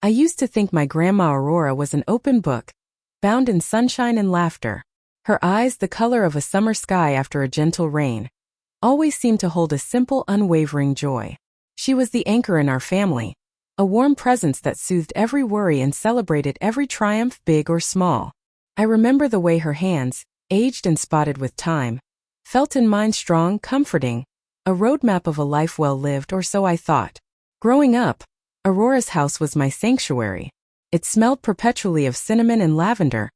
I used to think my Grandma Aurora was an open book, bound in sunshine and laughter. Her eyes, the color of a summer sky after a gentle rain, always seemed to hold a simple, unwavering joy. She was the anchor in our family, a warm presence that soothed every worry and celebrated every triumph, big or small. I remember the way her hands, aged and spotted with time, felt in mine, strong, comforting, a roadmap of a life well lived, or so I thought. Growing up, Aurora's house was my sanctuary. It smelled perpetually of cinnamon and lavender,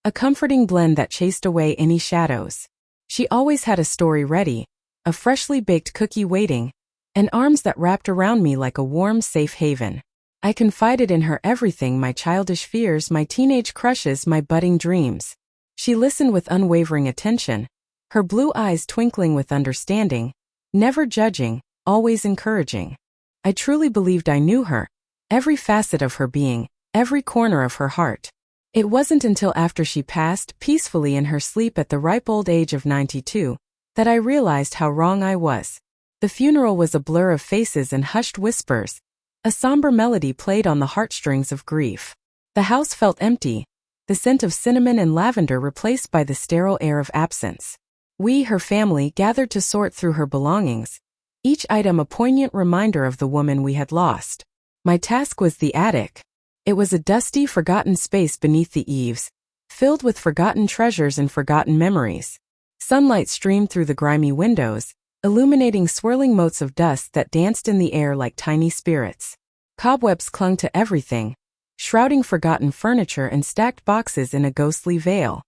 a comforting blend that chased away any shadows. She always had a story ready, a freshly baked cookie waiting, and arms that wrapped around me like a warm, safe haven. I confided in her everything, my childish fears, my teenage crushes, my budding dreams. She listened with unwavering attention, her blue eyes twinkling with understanding, never judging, always encouraging. I truly believed I knew her, every facet of her being, every corner of her heart. It wasn't until after she passed peacefully in her sleep at the ripe old age of 92 that I realized how wrong I was. The funeral was a blur of faces and hushed whispers. A somber melody played on the heartstrings of grief. The house felt empty, the scent of cinnamon and lavender replaced by the sterile air of absence. We, her family, gathered to sort through her belongings, each item a poignant reminder of the woman we had lost. My task was the attic. It was a dusty, forgotten space beneath the eaves, filled with forgotten treasures and forgotten memories. Sunlight streamed through the grimy windows, illuminating swirling motes of dust that danced in the air like tiny spirits. Cobwebs clung to everything, shrouding forgotten furniture and stacked boxes in a ghostly veil.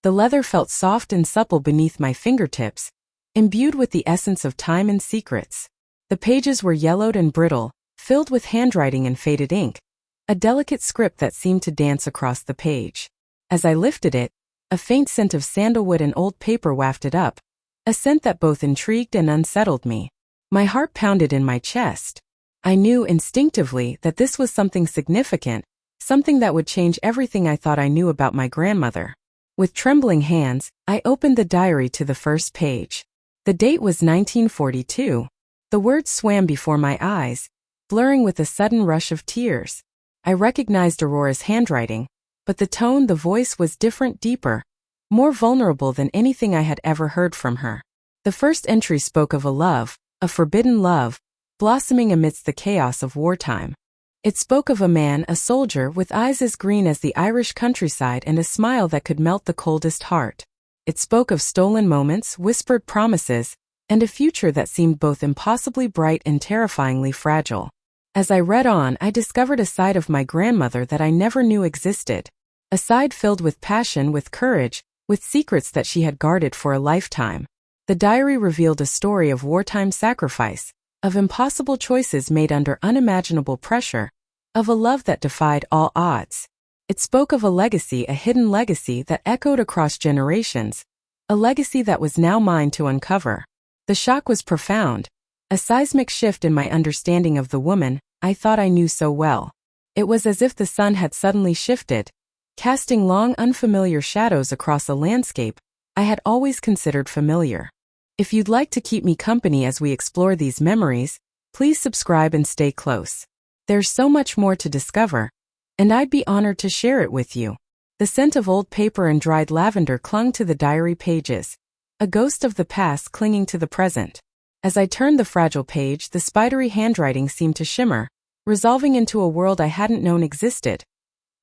The leather felt soft and supple beneath my fingertips, imbued with the essence of time and secrets. The pages were yellowed and brittle, filled with handwriting and faded ink, a delicate script that seemed to dance across the page. As I lifted it, a faint scent of sandalwood and old paper wafted up, a scent that both intrigued and unsettled me. My heart pounded in my chest. I knew instinctively that this was something significant, something that would change everything I thought I knew about my grandmother. With trembling hands, I opened the diary to the first page. The date was 1942. The words swam before my eyes, blurring with a sudden rush of tears. I recognized Aurora's handwriting, but the tone, the voice was different, deeper, more vulnerable than anything I had ever heard from her. The first entry spoke of a love, a forbidden love, blossoming amidst the chaos of wartime. It spoke of a man, a soldier, with eyes as green as the Irish countryside and a smile that could melt the coldest heart. It spoke of stolen moments, whispered promises, and a future that seemed both impossibly bright and terrifyingly fragile. As I read on, I discovered a side of my grandmother that I never knew existed. A side filled with passion, with courage, with secrets that she had guarded for a lifetime. The diary revealed a story of wartime sacrifice, of impossible choices made under unimaginable pressure, of a love that defied all odds. It spoke of a legacy, a hidden legacy that echoed across generations, a legacy that was now mine to uncover. The shock was profound, a seismic shift in my understanding of the woman I thought I knew so well. It was as if the sun had suddenly shifted, casting long, unfamiliar shadows across a landscape I had always considered familiar. If you'd like to keep me company as we explore these memories, please subscribe and stay close. There's so much more to discover, and I'd be honored to share it with you. The scent of old paper and dried lavender clung to the diary pages, a ghost of the past clinging to the present. As I turned the fragile page, the spidery handwriting seemed to shimmer, resolving into a world I hadn't known existed.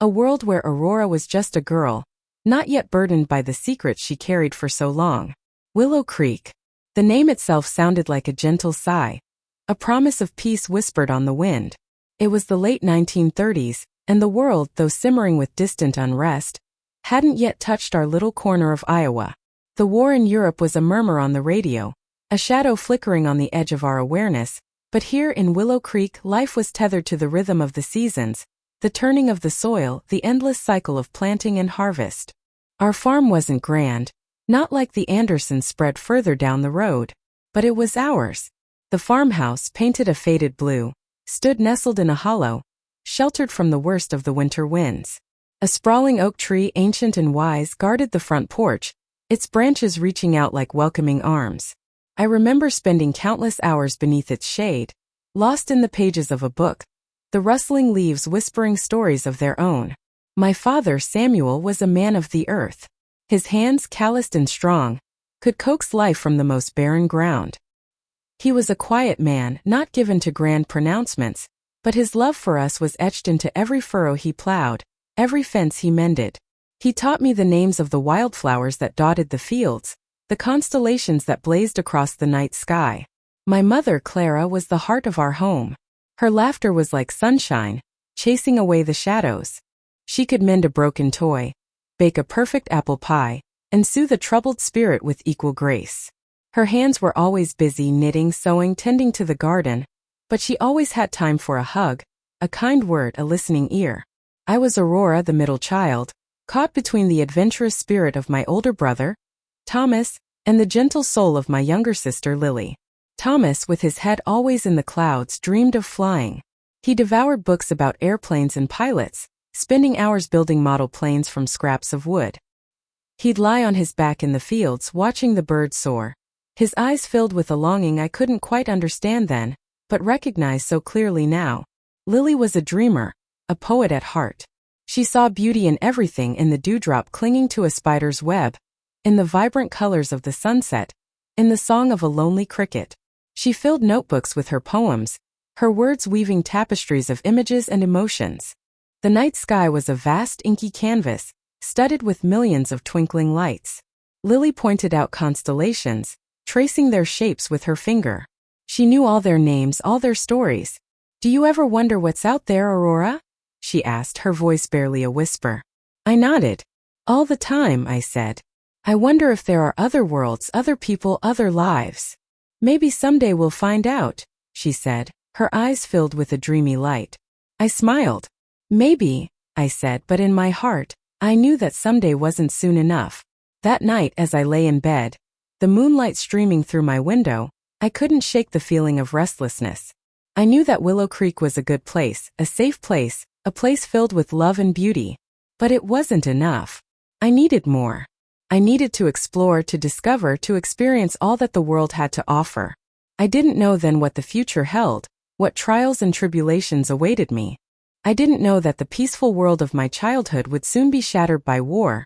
A world where Aurora was just a girl, not yet burdened by the secrets she carried for so long. Willow Creek. The name itself sounded like a gentle sigh, a promise of peace whispered on the wind. It was the late 1930s, and the world, though simmering with distant unrest, hadn't yet touched our little corner of Iowa. The war in Europe was a murmur on the radio, a shadow flickering on the edge of our awareness, but here in Willow Creek life was tethered to the rhythm of the seasons, the turning of the soil, the endless cycle of planting and harvest. Our farm wasn't grand, not like the Andersons spread further down the road, but it was ours. The farmhouse, painted a faded blue, stood nestled in a hollow, sheltered from the worst of the winter winds. A sprawling oak tree, ancient and wise, guarded the front porch, its branches reaching out like welcoming arms. I remember spending countless hours beneath its shade, lost in the pages of a book, the rustling leaves whispering stories of their own. My father, Samuel, was a man of the earth. His hands, calloused and strong, could coax life from the most barren ground. He was a quiet man, not given to grand pronouncements, but his love for us was etched into every furrow he plowed, every fence he mended. He taught me the names of the wildflowers that dotted the fields, the constellations that blazed across the night sky. My mother, Clara, was the heart of our home. Her laughter was like sunshine, chasing away the shadows. She could mend a broken toy, bake a perfect apple pie, and soothe a troubled spirit with equal grace. Her hands were always busy knitting, sewing, tending to the garden, but she always had time for a hug, a kind word, a listening ear. I was Aurora, the middle child, caught between the adventurous spirit of my older brother, Thomas, and the gentle soul of my younger sister, Lily. Thomas, with his head always in the clouds, dreamed of flying. He devoured books about airplanes and pilots, spending hours building model planes from scraps of wood. He'd lie on his back in the fields, watching the birds soar, his eyes filled with a longing I couldn't quite understand then, but recognize so clearly now. Lily was a dreamer, a poet at heart. She saw beauty in everything, in the dewdrop clinging to a spider's web, in the vibrant colors of the sunset, in the song of a lonely cricket. She filled notebooks with her poems, her words weaving tapestries of images and emotions. The night sky was a vast inky canvas, studded with millions of twinkling lights. Lily pointed out constellations, tracing their shapes with her finger. She knew all their names, all their stories. "Do you ever wonder what's out there, Aurora?" she asked, her voice barely a whisper. I nodded. "All the time," I said. "I wonder if there are other worlds, other people, other lives." "Maybe someday we'll find out," she said, her eyes filled with a dreamy light. I smiled. "Maybe," I said, but in my heart, I knew that someday wasn't soon enough. That night, as I lay in bed, the moonlight streaming through my window, I couldn't shake the feeling of restlessness. I knew that Willow Creek was a good place, a safe place, a place filled with love and beauty. But it wasn't enough. I needed more. I needed to explore, to discover, to experience all that the world had to offer. I didn't know then what the future held, what trials and tribulations awaited me. I didn't know that the peaceful world of my childhood would soon be shattered by war,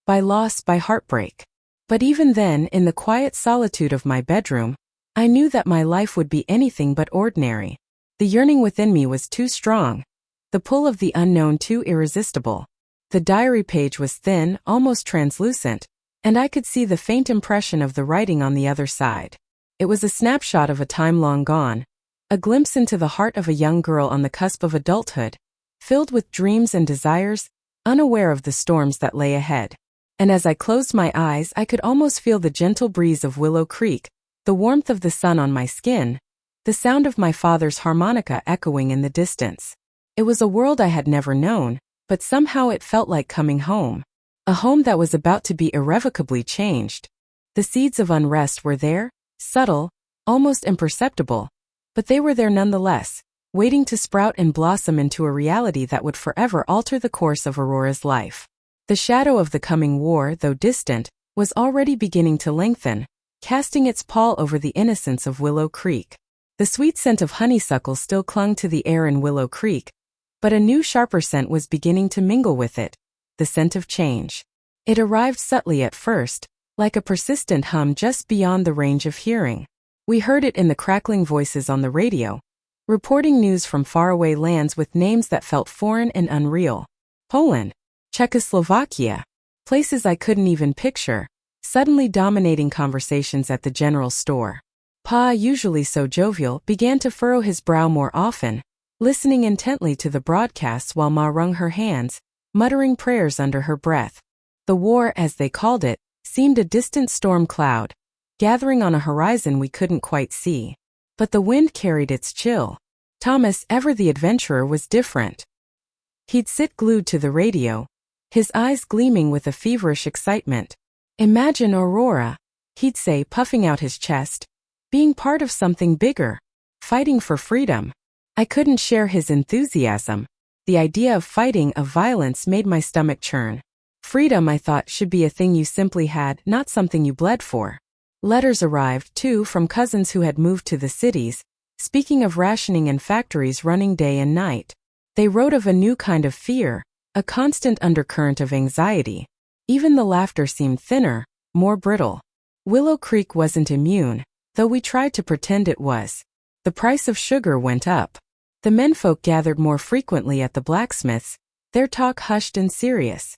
by loss, by heartbreak. But even then, in the quiet solitude of my bedroom, I knew that my life would be anything but ordinary. The yearning within me was too strong, the pull of the unknown too irresistible. The diary page was thin, almost translucent, and I could see the faint impression of the writing on the other side. It was a snapshot of a time long gone, a glimpse into the heart of a young girl on the cusp of adulthood, filled with dreams and desires, unaware of the storms that lay ahead. And as I closed my eyes, I could almost feel the gentle breeze of Willow Creek, the warmth of the sun on my skin, the sound of my father's harmonica echoing in the distance. It was a world I had never known, but somehow it felt like coming home. A home that was about to be irrevocably changed. The seeds of unrest were there, subtle, almost imperceptible, but they were there nonetheless, waiting to sprout and blossom into a reality that would forever alter the course of Aurora's life. The shadow of the coming war, though distant, was already beginning to lengthen, casting its pall over the innocence of Willow Creek. The sweet scent of honeysuckle still clung to the air in Willow Creek, but a new sharper scent was beginning to mingle with it, the scent of change. It arrived subtly at first, like a persistent hum just beyond the range of hearing. We heard it in the crackling voices on the radio, reporting news from faraway lands with names that felt foreign and unreal. Poland, Czechoslovakia, places I couldn't even picture, suddenly dominating conversations at the general store. Pa, usually so jovial, began to furrow his brow more often, listening intently to the broadcasts while Ma wrung her hands, muttering prayers under her breath. The war, as they called it, seemed a distant storm cloud, gathering on a horizon we couldn't quite see. But the wind carried its chill. Thomas, ever the adventurer, was different. He'd sit glued to the radio, his eyes gleaming with a feverish excitement. "Imagine Aurora," he'd say, puffing out his chest, "being part of something bigger, fighting for freedom." I couldn't share his enthusiasm. The idea of fighting, of violence, made my stomach churn. Freedom, I thought, should be a thing you simply had, not something you bled for. Letters arrived, too, from cousins who had moved to the cities, speaking of rationing and factories running day and night. They wrote of a new kind of fear, a constant undercurrent of anxiety. Even the laughter seemed thinner, more brittle. Willow Creek wasn't immune, though we tried to pretend it was. The price of sugar went up. The menfolk gathered more frequently at the blacksmith's, their talk hushed and serious.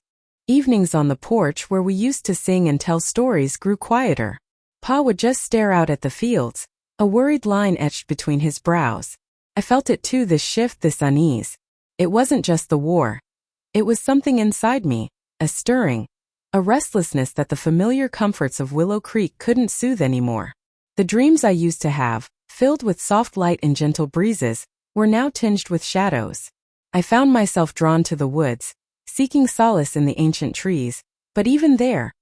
Evenings on the porch where we used to sing and tell stories grew quieter. Pa would just stare out at the fields, a worried line etched between his brows. I felt it too, this shift, this unease. It wasn't just the war. It was something inside me, a stirring, a restlessness that the familiar comforts of Willow Creek couldn't soothe anymore. The dreams I used to have, filled with soft light and gentle breezes, were now tinged with shadows. I found myself drawn to the woods, seeking solace in the ancient trees, but even there,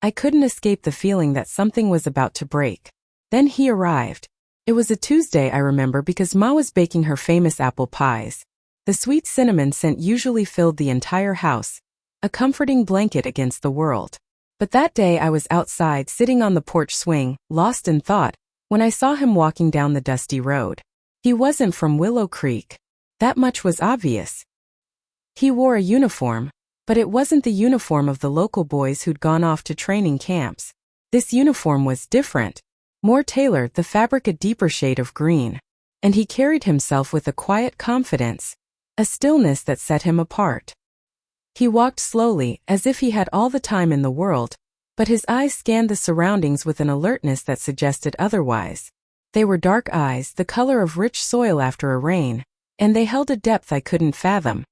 I couldn't escape the feeling that something was about to break. Then he arrived. It was a Tuesday, I remember, because Ma was baking her famous apple pies. The sweet cinnamon scent usually filled the entire house, a comforting blanket against the world. But that day I was outside sitting on the porch swing, lost in thought, when I saw him walking down the dusty road. He wasn't from Willow Creek. That much was obvious. He wore a uniform, but it wasn't the uniform of the local boys who'd gone off to training camps. This uniform was different, more tailored, the fabric a deeper shade of green. And he carried himself with a quiet confidence, a stillness that set him apart. He walked slowly, as if he had all the time in the world, but his eyes scanned the surroundings with an alertness that suggested otherwise. They were dark eyes, the color of rich soil after a rain, and they held a depth I couldn't fathom.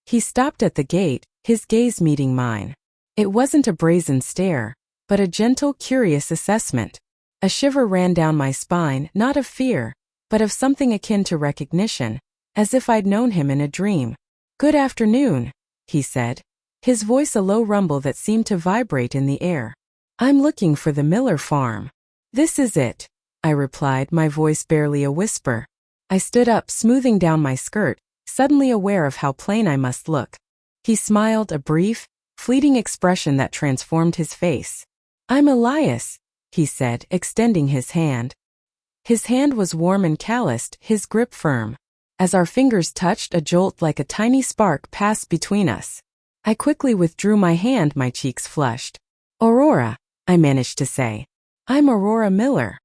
He stopped at the gate, his gaze meeting mine. It wasn't a brazen stare, but a gentle, curious assessment. A shiver ran down my spine, not of fear, but of something akin to recognition, as if I'd known him in a dream. "Good afternoon," he said, his voice a low rumble that seemed to vibrate in the air. "I'm looking for the Miller farm." "This is it," I replied, my voice barely a whisper. I stood up, smoothing down my skirt, suddenly aware of how plain I must look. He smiled, a brief, fleeting expression that transformed his face. "I'm Elias," he said, extending his hand. His hand was warm and calloused, his grip firm. As our fingers touched, a jolt like a tiny spark passed between us. I quickly withdrew my hand, my cheeks flushed. "Aurora," I managed to say. "I'm Aurora Miller."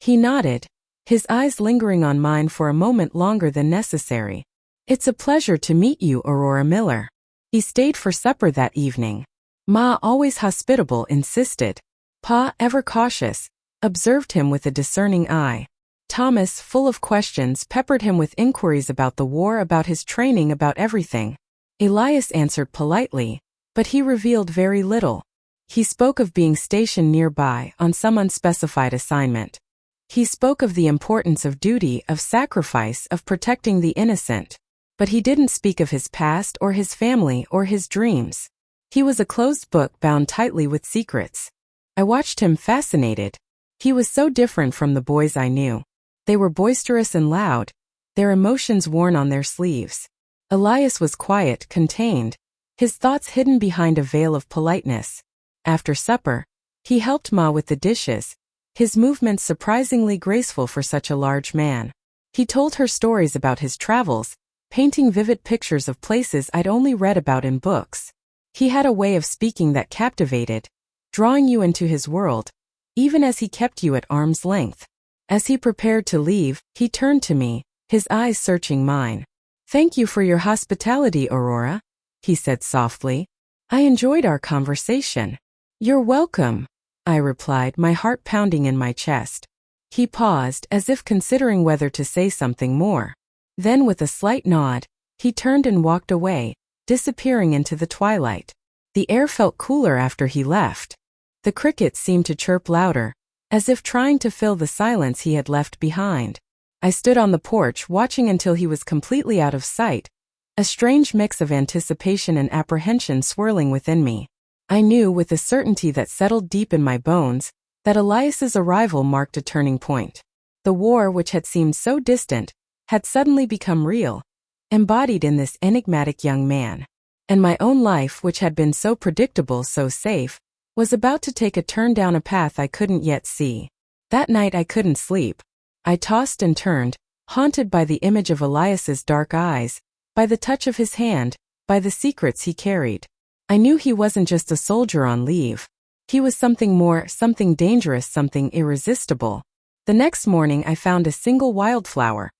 He nodded, his eyes lingering on mine for a moment longer than necessary. "It's a pleasure to meet you, Aurora Miller." He stayed for supper that evening. Ma, always hospitable, insisted. Pa, ever cautious, observed him with a discerning eye. Thomas, full of questions, peppered him with inquiries about the war, about his training, about everything. Elias answered politely, but he revealed very little. He spoke of being stationed nearby on some unspecified assignment. He spoke of the importance of duty, of sacrifice, of protecting the innocent. But he didn't speak of his past or his family or his dreams. He was a closed book bound tightly with secrets. I watched him fascinated. He was so different from the boys I knew. They were boisterous and loud, their emotions worn on their sleeves. Elias was quiet, contained, his thoughts hidden behind a veil of politeness. After supper, he helped Ma with the dishes, his movements surprisingly graceful for such a large man. He told her stories about his travels, painting vivid pictures of places I'd only read about in books. He had a way of speaking that captivated, drawing you into his world, even as he kept you at arm's length. As he prepared to leave, he turned to me, his eyes searching mine. "Thank you for your hospitality, Aurora," he said softly. "I enjoyed our conversation." "You're welcome," I replied, my heart pounding in my chest. He paused, as if considering whether to say something more. Then, with a slight nod, he turned and walked away, disappearing into the twilight. The air felt cooler after he left. The crickets seemed to chirp louder, as if trying to fill the silence he had left behind. I stood on the porch, watching until he was completely out of sight, a strange mix of anticipation and apprehension swirling within me. I knew, with a certainty that settled deep in my bones, that Elias's arrival marked a turning point. The war, which had seemed so distant, had suddenly become real, embodied in this enigmatic young man. And my own life, which had been so predictable, so safe, was about to take a turn down a path I couldn't yet see. That night I couldn't sleep. I tossed and turned, haunted by the image of Elias's dark eyes, by the touch of his hand, by the secrets he carried. I knew he wasn't just a soldier on leave. He was something more, something dangerous, something irresistible. The next morning I found a single wildflower,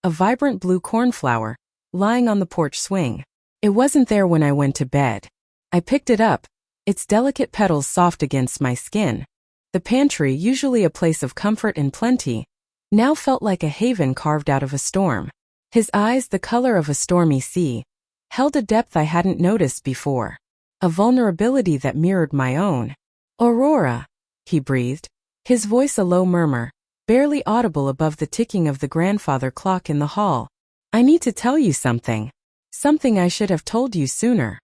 a vibrant blue cornflower, lying on the porch swing. It wasn't there when I went to bed. I picked it up, its delicate petals soft against my skin. The pantry, usually a place of comfort and plenty, now felt like a haven carved out of a storm. His eyes, the color of a stormy sea, held a depth I hadn't noticed before, a vulnerability that mirrored my own. "Aurora," he breathed, his voice a low murmur, barely audible above the ticking of the grandfather clock in the hall. "I need to tell you something. Something I should have told you sooner."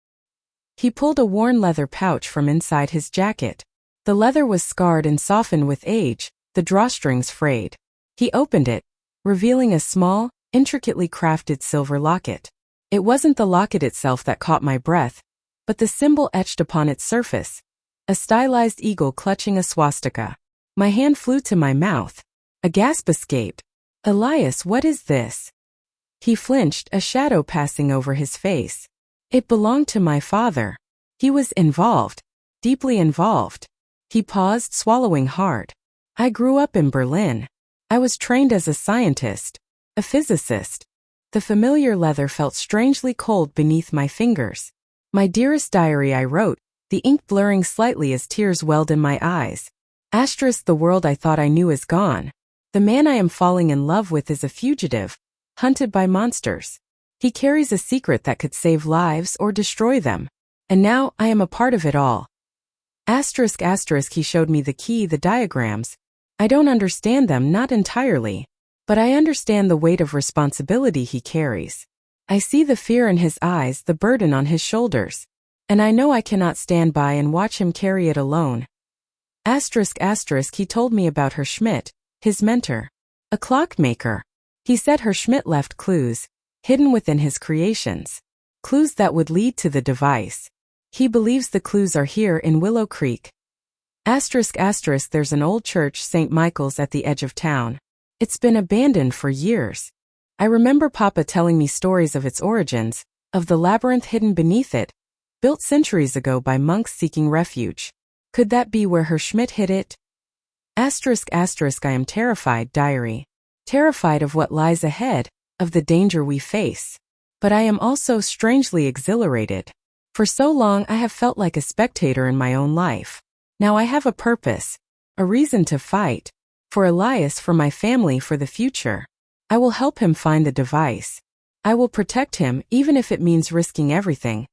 He pulled a worn leather pouch from inside his jacket. The leather was scarred and softened with age, the drawstrings frayed. He opened it, revealing a small, intricately crafted silver locket. It wasn't the locket itself that caught my breath, but the symbol etched upon its surface, a stylized eagle clutching a swastika. My hand flew to my mouth. A gasp escaped. "Elias, what is this?" He flinched, a shadow passing over his face. "It belonged to my father. He was involved, deeply involved." He paused, swallowing hard. "I grew up in Berlin. I was trained as a scientist, a physicist." The familiar leather felt strangely cold beneath my fingers. "My dearest diary," I wrote, the ink blurring slightly as tears welled in my eyes. "The world I thought I knew is gone. The man I am falling in love with is a fugitive, hunted by monsters. He carries a secret that could save lives or destroy them. And now I am a part of it all." He showed me the key, the diagrams. "I don't understand them, not entirely. But I understand the weight of responsibility he carries. I see the fear in his eyes, the burden on his shoulders. And I know I cannot stand by and watch him carry it alone." He told me about Herr Schmidt, his mentor. A clockmaker. He said Herr Schmidt left clues, hidden within his creations. Clues that would lead to the device. He believes the clues are here in Willow Creek. There's an old church, St. Michael's, at the edge of town. It's been abandoned for years. I remember Papa telling me stories of its origins, of the labyrinth hidden beneath it, built centuries ago by monks seeking refuge. Could that be where Herr Schmidt hid it? I am terrified, diary. Terrified of what lies ahead, of the danger we face. But I am also strangely exhilarated. For so long I have felt like a spectator in my own life. Now I have a purpose, a reason to fight. For Elias, for my family, for the future. I will help him find the device. I will protect him, even if it means risking everything.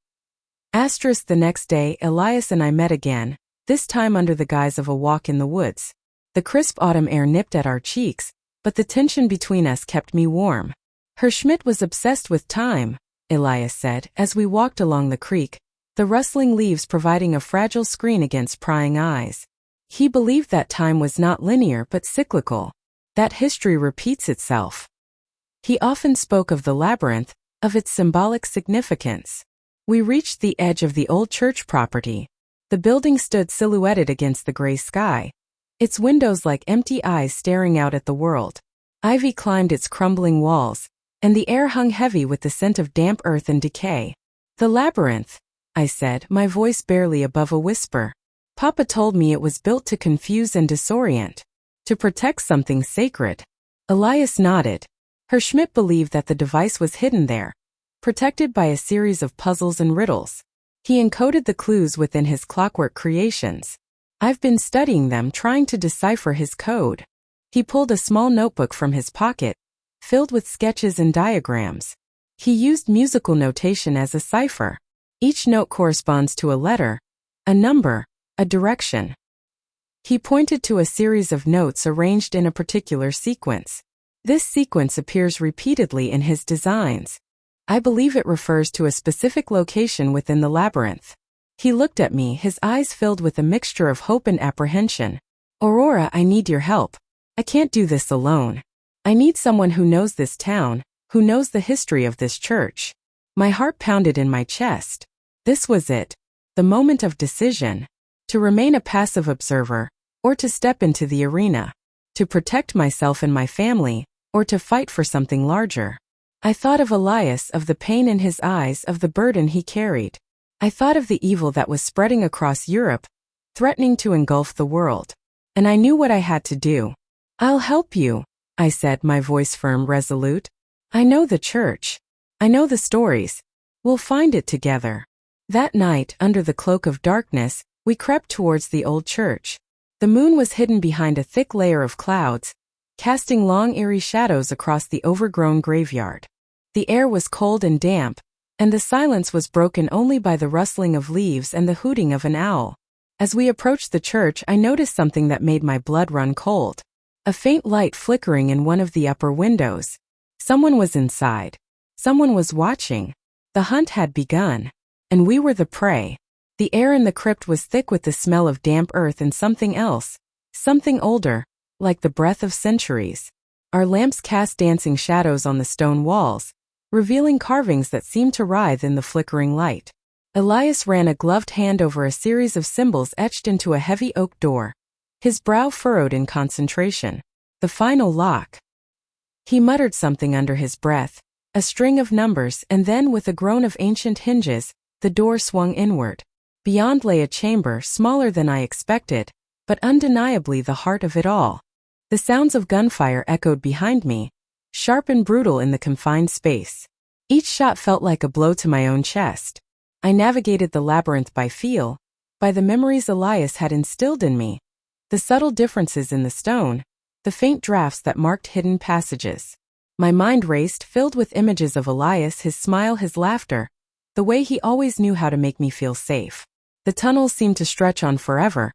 The next day, Elias and I met again, this time under the guise of a walk in the woods. The crisp autumn air nipped at our cheeks, but the tension between us kept me warm. Herr Schmidt was obsessed with time, Elias said, as we walked along the creek, the rustling leaves providing a fragile screen against prying eyes. He believed that time was not linear but cyclical, that history repeats itself. He often spoke of the labyrinth, of its symbolic significance. We reached the edge of the old church property. The building stood silhouetted against the gray sky, its windows like empty eyes staring out at the world. Ivy climbed its crumbling walls, and the air hung heavy with the scent of damp earth and decay. "The labyrinth," I said, my voice barely above a whisper. "Papa told me it was built to confuse and disorient, to protect something sacred." Elias nodded. Herr Schmidt believed that the device was hidden there, protected by a series of puzzles and riddles. He encoded the clues within his clockwork creations. I've been studying them, trying to decipher his code. He pulled a small notebook from his pocket, filled with sketches and diagrams. He used musical notation as a cipher. Each note corresponds to a letter, a number, a direction. He pointed to a series of notes arranged in a particular sequence. This sequence appears repeatedly in his designs. I believe it refers to a specific location within the labyrinth. He looked at me, his eyes filled with a mixture of hope and apprehension. "Aurora, I need your help. I can't do this alone. I need someone who knows this town, who knows the history of this church." My heart pounded in my chest. This was it. The moment of decision. To remain a passive observer, or to step into the arena. to protect myself and my family, or to fight for something larger. I thought of Elias, of the pain in his eyes, of the burden he carried. I thought of the evil that was spreading across Europe, threatening to engulf the world. And I knew what I had to do. "I'll help you," I said, my voice firm, resolute. "I know the church. I know the stories. We'll find it together." That night, under the cloak of darkness, we crept towards the old church. The moon was hidden behind a thick layer of clouds, casting long eerie shadows across the overgrown graveyard. The air was cold and damp, and the silence was broken only by the rustling of leaves and the hooting of an owl. As we approached the church, I noticed something that made my blood run cold. A faint light flickering in one of the upper windows. Someone was inside. Someone was watching. The hunt had begun, and we were the prey. The air in the crypt was thick with the smell of damp earth and something else, something older, like the breath of centuries. Our lamps cast dancing shadows on the stone walls, revealing carvings that seemed to writhe in the flickering light. Elias ran a gloved hand over a series of symbols etched into a heavy oak door, his brow furrowed in concentration. The final lock. He muttered something under his breath, a string of numbers, and then, with a groan of ancient hinges, the door swung inward. Beyond lay a chamber smaller than I expected, but undeniably the heart of it all. The sounds of gunfire echoed behind me, sharp and brutal in the confined space. Each shot felt like a blow to my own chest. I navigated the labyrinth by feel, by the memories Elias had instilled in me, the subtle differences in the stone, the faint drafts that marked hidden passages. My mind raced, filled with images of Elias, his smile, his laughter, the way he always knew how to make me feel safe. The tunnels seemed to stretch on forever,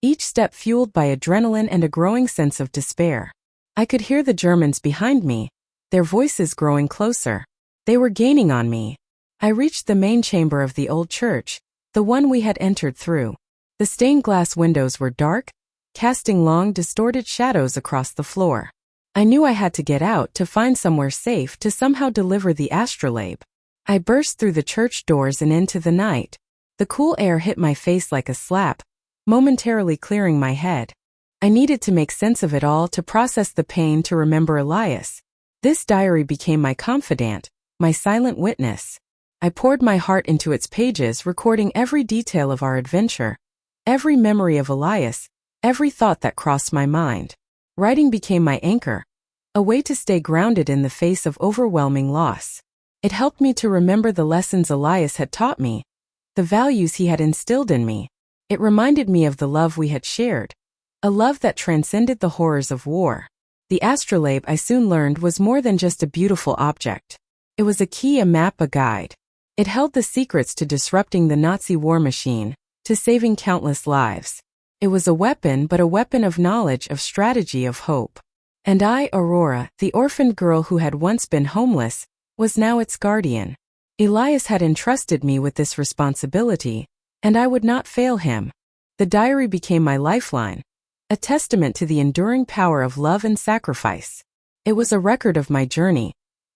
each step fueled by adrenaline and a growing sense of despair. I could hear the Germans behind me, their voices growing closer. They were gaining on me. I reached the main chamber of the old church, the one we had entered through. The stained glass windows were dark, casting long, distorted shadows across the floor. I knew I had to get out, to find somewhere safe, to somehow deliver the astrolabe. I burst through the church doors and into the night. The cool air hit my face like a slap, momentarily clearing my head. I needed to make sense of it all, to process the pain, to remember Elias. This diary became my confidant, my silent witness. I poured my heart into its pages, recording every detail of our adventure, every memory of Elias, every thought that crossed my mind. Writing became my anchor, a way to stay grounded in the face of overwhelming loss. It helped me to remember the lessons Elias had taught me, the values he had instilled in me. It reminded me of the love we had shared, a love that transcended the horrors of war. The astrolabe, I soon learned, was more than just a beautiful object. It was a key, a map, a guide. It held the secrets to disrupting the Nazi war machine, to saving countless lives. It was a weapon, but a weapon of knowledge, of strategy, of hope. And I, Aurora, the orphaned girl who had once been homeless, was now its guardian. Elias had entrusted me with this responsibility, and I would not fail him. The diary became my lifeline, a testament to the enduring power of love and sacrifice. It was a record of my journey,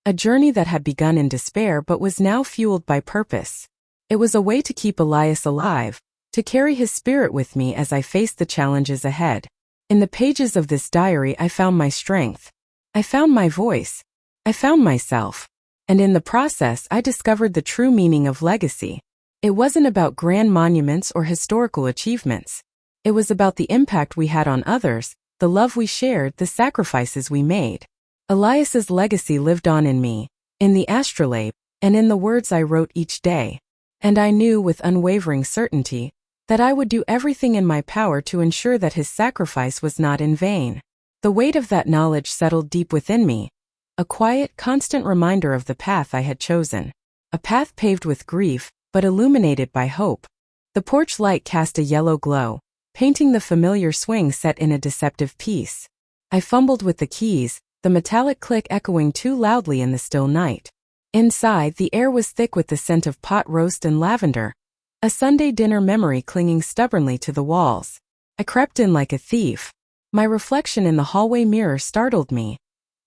a journey that had begun in despair but was now fueled by purpose. It was a way to keep Elias alive, to carry his spirit with me as I faced the challenges ahead. In the pages of this diary, I found my strength. I found my voice. I found myself. And in the process, I discovered the true meaning of legacy. It wasn't about grand monuments or historical achievements. It was about the impact we had on others, the love we shared, the sacrifices we made. Elias's legacy lived on in me, in the astrolabe, and in the words I wrote each day. And I knew with unwavering certainty that I would do everything in my power to ensure that his sacrifice was not in vain. The weight of that knowledge settled deep within me, a quiet, constant reminder of the path I had chosen. A path paved with grief, but illuminated by hope. The porch light cast a yellow glow, painting the familiar swing set in a deceptive piece. I fumbled with the keys, the metallic click echoing too loudly in the still night. Inside, the air was thick with the scent of pot roast and lavender, a Sunday dinner memory clinging stubbornly to the walls. I crept in like a thief. My reflection in the hallway mirror startled me.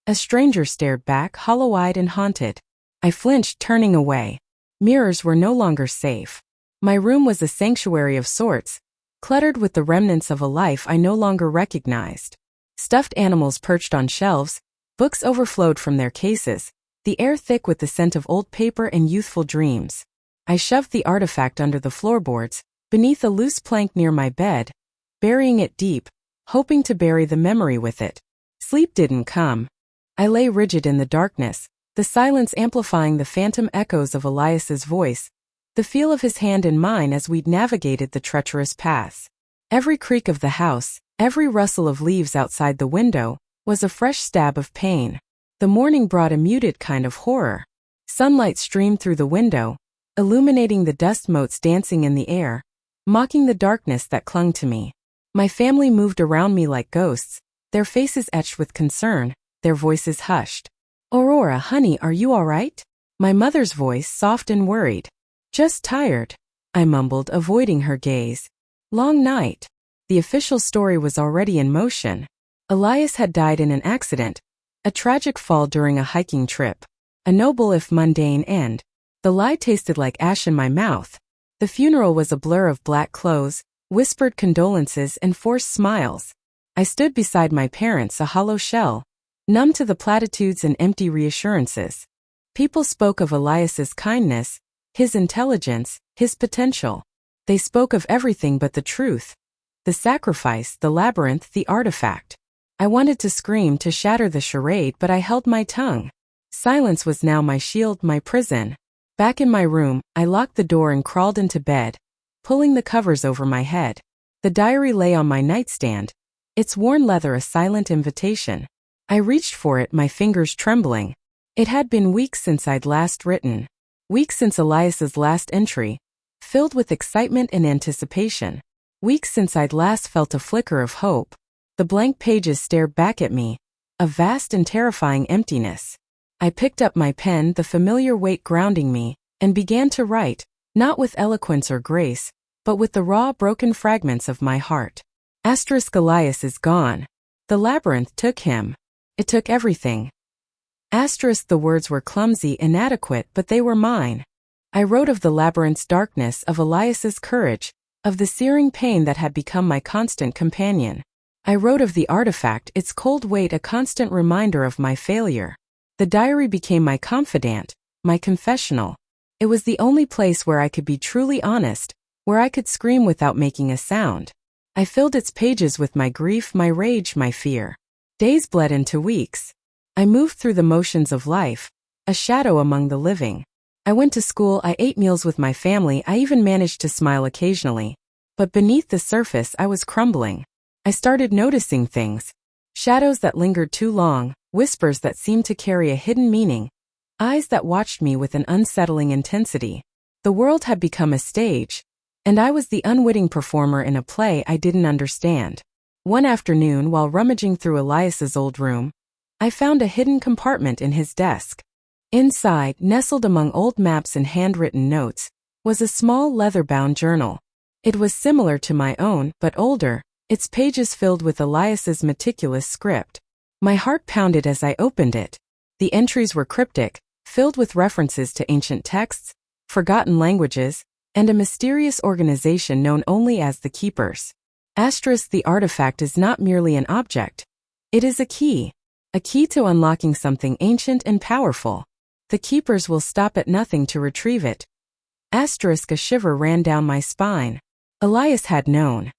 A stranger stared back, hollow-eyed and haunted. I flinched, turning away. Mirrors were no longer safe. My room was a sanctuary of sorts, cluttered with the remnants of a life I no longer recognized. Stuffed animals perched on shelves, books overflowed from their cases, the air thick with the scent of old paper and youthful dreams. I shoved the artifact under the floorboards, beneath a loose plank near my bed, burying it deep, hoping to bury the memory with it. Sleep didn't come. I lay rigid in the darkness, the silence amplifying the phantom echoes of Elias's voice, the feel of his hand in mine as we'd navigated the treacherous paths. Every creak of the house, every rustle of leaves outside the window, was a fresh stab of pain. The morning brought a muted kind of horror. Sunlight streamed through the window, illuminating the dust motes dancing in the air, mocking the darkness that clung to me. My family moved around me like ghosts, their faces etched with concern, their voices hushed. "Aurora, honey, are you all right?" My mother's voice soft and worried. "Just tired," I mumbled, avoiding her gaze. "Long night." The official story was already in motion. Elias had died in an accident, a tragic fall during a hiking trip. A noble if mundane end. The lie tasted like ash in my mouth. The funeral was a blur of black clothes, whispered condolences and forced smiles. I stood beside my parents, a hollow shell, numb to the platitudes and empty reassurances. People spoke of Elias's kindness, his intelligence, his potential. They spoke of everything but the truth. The sacrifice, the labyrinth, the artifact. I wanted to scream, to shatter the charade, but I held my tongue. Silence was now my shield, my prison. Back in my room, I locked the door and crawled into bed, pulling the covers over my head. The diary lay on my nightstand, its worn leather a silent invitation. I reached for it, my fingers trembling. It had been weeks since I'd last written. Weeks since Elias's last entry, filled with excitement and anticipation. Weeks since I'd last felt a flicker of hope. The blank pages stared back at me, a vast and terrifying emptiness. I picked up my pen, the familiar weight grounding me, and began to write, not with eloquence or grace, but with the raw, broken fragments of my heart. Elias is gone. The labyrinth took him. It took everything. The words were clumsy, inadequate, but they were mine. I wrote of the labyrinth's darkness, of Elias's courage, of the searing pain that had become my constant companion. I wrote of the artifact, its cold weight a constant reminder of my failure. The diary became my confidant, my confessional. It was the only place where I could be truly honest, where I could scream without making a sound. I filled its pages with my grief, my rage, my fear. Days bled into weeks. I moved through the motions of life, a shadow among the living. I went to school, I ate meals with my family, I even managed to smile occasionally. But beneath the surface I was crumbling. I started noticing things. Shadows that lingered too long, whispers that seemed to carry a hidden meaning, eyes that watched me with an unsettling intensity. The world had become a stage, and I was the unwitting performer in a play I didn't understand. One afternoon, while rummaging through Elias's old room, I found a hidden compartment in his desk. Inside, nestled among old maps and handwritten notes, was a small leather-bound journal. It was similar to my own, but older, its pages filled with Elias's meticulous script. My heart pounded as I opened it. The entries were cryptic, filled with references to ancient texts, forgotten languages, and a mysterious organization known only as the Keepers. The artifact is not merely an object. It is a key to unlocking something ancient and powerful. The Keepers will stop at nothing to retrieve it. A shiver ran down my spine. Elias had known.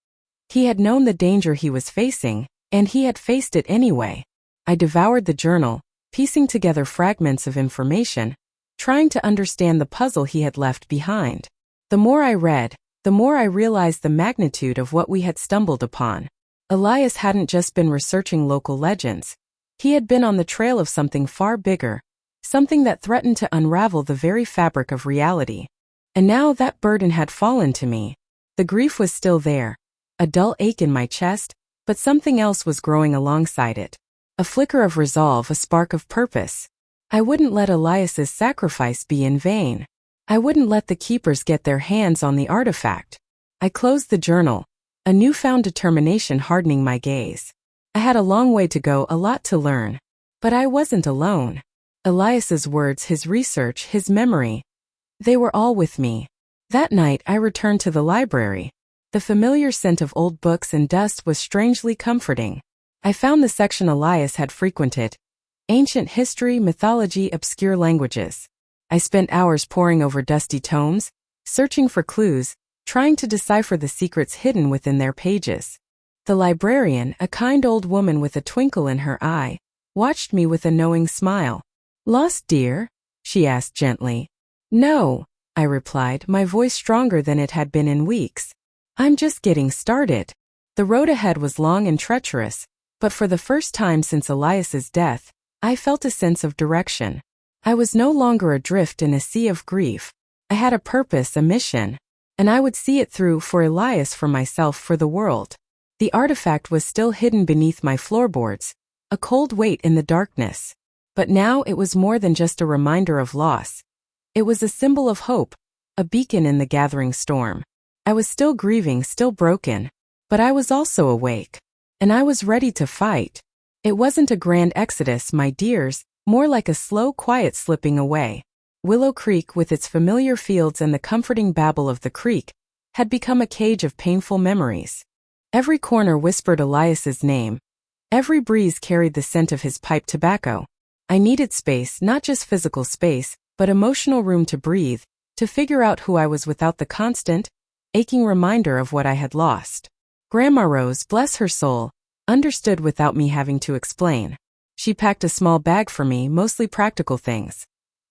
He had known the danger he was facing, and he had faced it anyway. I devoured the journal, piecing together fragments of information, trying to understand the puzzle he had left behind. The more I read, the more I realized the magnitude of what we had stumbled upon. Elias hadn't just been researching local legends. He had been on the trail of something far bigger, something that threatened to unravel the very fabric of reality. And now that burden had fallen to me. The grief was still there, a dull ache in my chest, but something else was growing alongside it. A flicker of resolve, a spark of purpose. I wouldn't let Elias's sacrifice be in vain. I wouldn't let the Keepers get their hands on the artifact. I closed the journal, a newfound determination hardening my gaze. I had a long way to go, a lot to learn. But I wasn't alone. Elias's words, his research, his memory, they were all with me. That night I returned to the library. The familiar scent of old books and dust was strangely comforting. I found the section Elias had frequented: ancient history, mythology, obscure languages. I spent hours poring over dusty tomes, searching for clues, trying to decipher the secrets hidden within their pages. The librarian, a kind old woman with a twinkle in her eye, watched me with a knowing smile. "Lost, dear?" she asked gently. "No," I replied, my voice stronger than it had been in weeks. "I'm just getting started." The road ahead was long and treacherous, but for the first time since Elias's death, I felt a sense of direction. I was no longer adrift in a sea of grief. I had a purpose, a mission, and I would see it through, for Elias, for myself, for the world. The artifact was still hidden beneath my floorboards, a cold weight in the darkness. But now it was more than just a reminder of loss. It was a symbol of hope, a beacon in the gathering storm. I was still grieving, still broken, but I was also awake, and I was ready to fight. It wasn't a grand exodus, my dears, more like a slow, quiet slipping away. Willow Creek, with its familiar fields and the comforting babble of the creek, had become a cage of painful memories. Every corner whispered Elias's name. Every breeze carried the scent of his pipe tobacco. I needed space, not just physical space, but emotional room to breathe, to figure out who I was without the constant, aching reminder of what I had lost. Grandma Rose, bless her soul, understood without me having to explain. She packed a small bag for me, mostly practical things: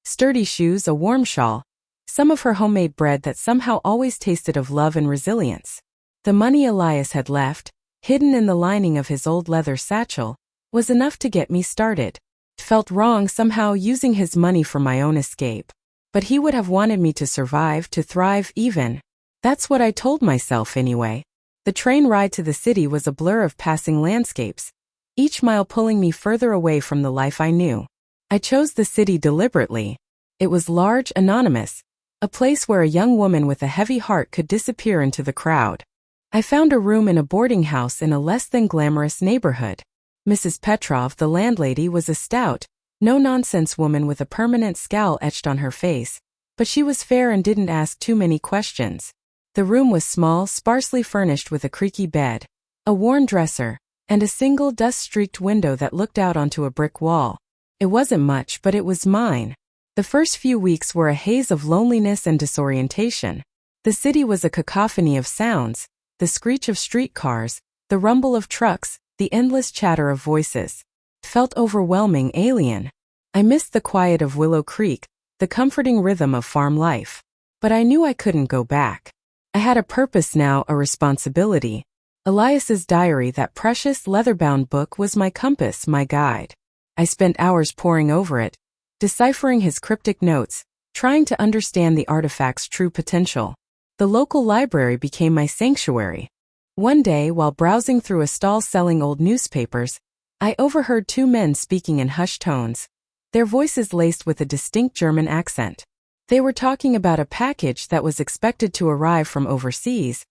sturdy shoes, a warm shawl, some of her homemade bread that somehow always tasted of love and resilience. The money Elias had left, hidden in the lining of his old leather satchel, was enough to get me started. It felt wrong somehow using his money for my own escape. But he would have wanted me to survive, to thrive even. That's what I told myself anyway. The train ride to the city was a blur of passing landscapes, each mile pulling me further away from the life I knew. I chose the city deliberately. It was large, anonymous, a place where a young woman with a heavy heart could disappear into the crowd. I found a room in a boarding house in a less than glamorous neighborhood. Mrs. Petrov, the landlady, was a stout, no-nonsense woman with a permanent scowl etched on her face, but she was fair and didn't ask too many questions. The room was small, sparsely furnished with a creaky bed, a worn dresser, and a single dust-streaked window that looked out onto a brick wall. It wasn't much, but it was mine. The first few weeks were a haze of loneliness and disorientation. The city was a cacophony of sounds: the screech of streetcars, the rumble of trucks, the endless chatter of voices. It felt overwhelming, alien. I missed the quiet of Willow Creek, the comforting rhythm of farm life. But I knew I couldn't go back. I had a purpose now, a responsibility. Elias's diary, that precious leather-bound book, was my compass, my guide. I spent hours poring over it, deciphering his cryptic notes, trying to understand the artifact's true potential. The local library became my sanctuary. One day, while browsing through a stall selling old newspapers, I overheard two men speaking in hushed tones, their voices laced with a distinct German accent. They were talking about a package that was expected to arrive from overseas,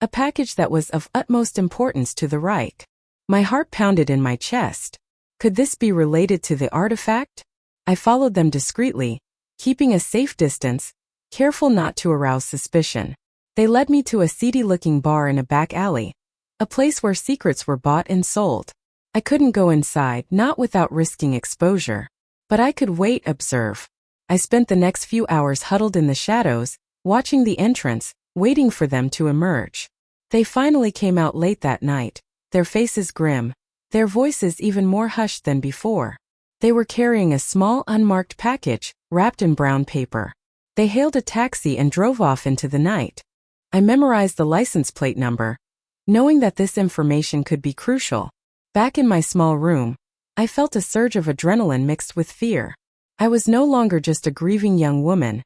a package that was of utmost importance to the Reich. My heart pounded in my chest. Could this be related to the artifact? I followed them discreetly, keeping a safe distance, careful not to arouse suspicion. They led me to a seedy-looking bar in a back alley, a place where secrets were bought and sold. I couldn't go inside, not without risking exposure. But I could wait, observe. I spent the next few hours huddled in the shadows, watching the entrance, waiting for them to emerge. They finally came out late that night, their faces grim, their voices even more hushed than before. They were carrying a small unmarked package, wrapped in brown paper. They hailed a taxi and drove off into the night. I memorized the license plate number, knowing that this information could be crucial. Back in my small room, I felt a surge of adrenaline mixed with fear. I was no longer just a grieving young woman.